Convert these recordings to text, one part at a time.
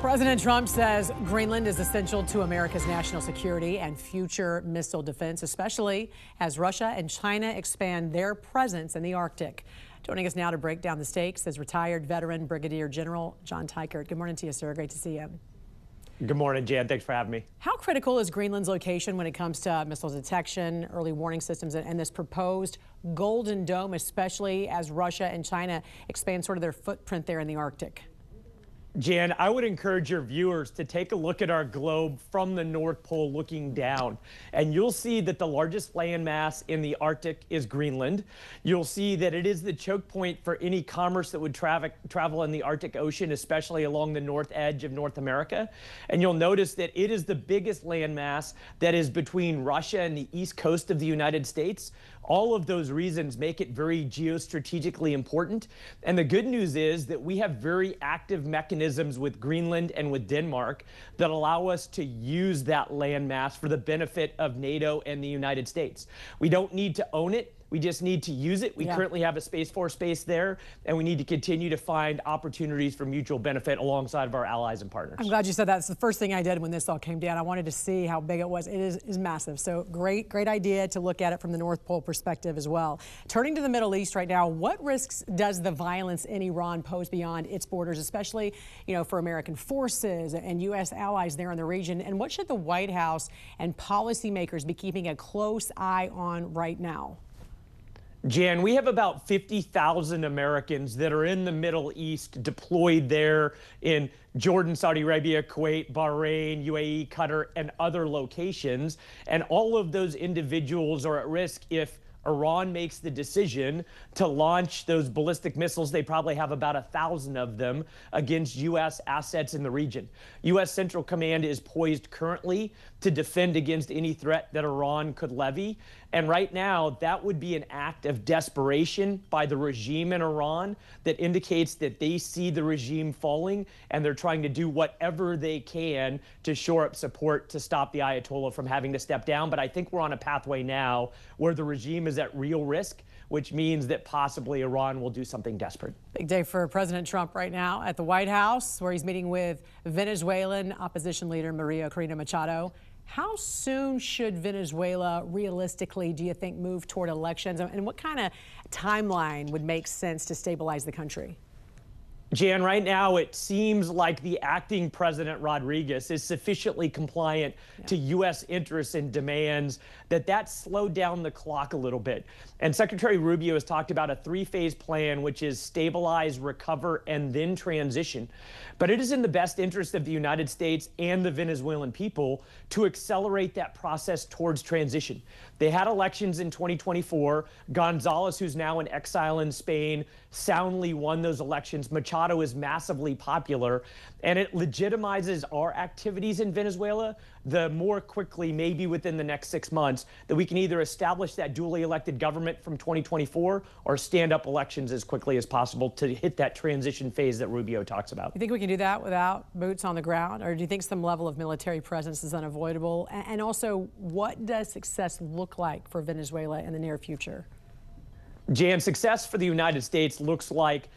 President Trump says Greenland is essential to America's national security and future missile defense, especially as Russia and China expand their presence in the Arctic. Joining us now to break down the stakes is retired veteran Brigadier General Jan Teichert. Good morning to you, sir. Great to see you. Good morning, Jan. Thanks for having me. How critical is Greenland's location when it comes to missile detection, early warning systems, and this proposed Golden Dome, especially as Russia and China expand sort of their footprint there in the Arctic? Jan, I would encourage your viewers to take a look at our globe from the North Pole looking down, and you'll see that the largest landmass in the Arctic is Greenland. You'll see that it is the choke point for any commerce that would travel in the Arctic Ocean, especially along the north edge of North America. And you'll notice that it is the biggest landmass that is between Russia and the east coast of the United States. All of those reasons make it very geostrategically important. And the good news is that we have very active mechanisms with Greenland and with Denmark that allow us to use that landmass for the benefit of NATO and the United States. We don't need to own it. We just need to use it. We currently have a Space Force base there, and we need to continue to find opportunities for mutual benefit alongside of our allies and partners. I'm glad you said that. It's the first thing I did when this all came down. I wanted to see how big it was. It is massive. So great idea to look at it from the North Pole perspective as well. Turning to the Middle East right now, what risks does the violence in Iran pose beyond its borders, especially, for American forces and U.S. allies there in the region? And what should the White House and policymakers be keeping a close eye on right now? Jan, we have about 50,000 Americans that are in the Middle East deployed there in Jordan, Saudi Arabia, Kuwait, Bahrain, UAE, Qatar, and other locations. And all of those individuals are at risk if Iran makes the decision to launch those ballistic missiles. They probably have about 1,000 of them against U.S. assets in the region. U.S. Central Command is poised currently to defend against any threat that Iran could levy. And right now, that would be an act of desperation by the regime in Iran that indicates that they see the regime falling and they're trying to do whatever they can to shore up support to stop the Ayatollah from having to step down. But I think we're on a pathway now where the regime is at real risk, which means that possibly Iran will do something desperate. Big day for President Trump right now at the White House, where he's meeting with Venezuelan opposition leader Maria Corina Machado. How soon should Venezuela realistically, do you think, move toward elections? And what kind of timeline would make sense to stabilize the country? Jan, right now it seems like the acting president Rodriguez is sufficiently compliant to U.S. interests and demands that slowed down the clock a little bit. And Secretary Rubio has talked about a three-phase plan, which is stabilize, recover, and then transition. But it is in the best interest of the United States and the Venezuelan people to accelerate that process towards transition. They had elections in 2024. Gonzalez, who's now in exile in Spain, soundly won those elections. Machado is massively popular, and it legitimizes our activities in Venezuela. The more quickly, maybe within the next 6 months, that we can either establish that duly elected government from 2024 or stand up elections as quickly as possible to hit that transition phase that Rubio talks about. You think we can do that without boots on the ground, or do you think some level of military presence is unavoidable? And also, what does success look like for Venezuela in the near future? Jan, success for the United States looks like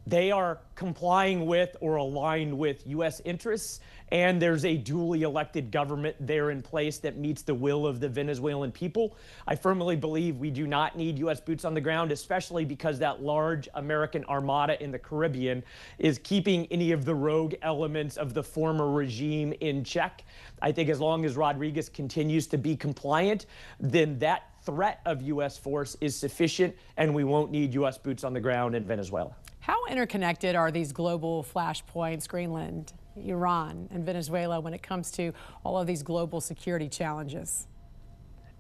they are complying with or aligned with U.S. interests, and there's a duly elected government there in place that meets the will of the Venezuelan people. I firmly believe we do not need U.S. boots on the ground, especially because that large American armada in the Caribbean is keeping any of the rogue elements of the former regime in check. I think as long as Rodriguez continues to be compliant, then that threat of U.S. force is sufficient, and we won't need U.S. boots on the ground in Venezuela. How interconnected are these global flashpoints, Greenland, Iran, and Venezuela, when it comes to all of these global security challenges?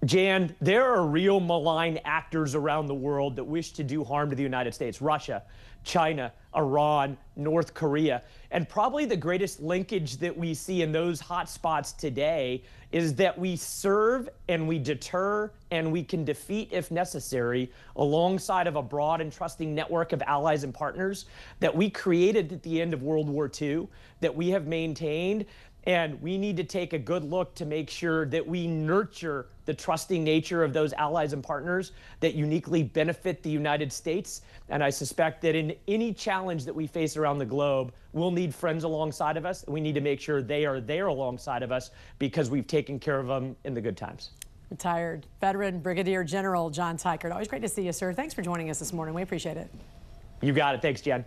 Jan, there are real malign actors around the world that wish to do harm to the United States. Russia, China, Iran, North Korea. And probably the greatest linkage that we see in those hot spots today is that we serve and we deter and we can defeat if necessary alongside of a broad and trusting network of allies and partners that we created at the end of World War II, that we have maintained. And we need to take a good look to make sure that we nurture the trusting nature of those allies and partners that uniquely benefit the United States. And I suspect that in any challenge that we face around the globe, we'll need friends alongside of us. And we need to make sure they are there alongside of us because we've taken care of them in the good times. Retired veteran Brigadier General Jan Teichert. Always great to see you, sir. Thanks for joining us this morning. We appreciate it. You got it. Thanks, Jen.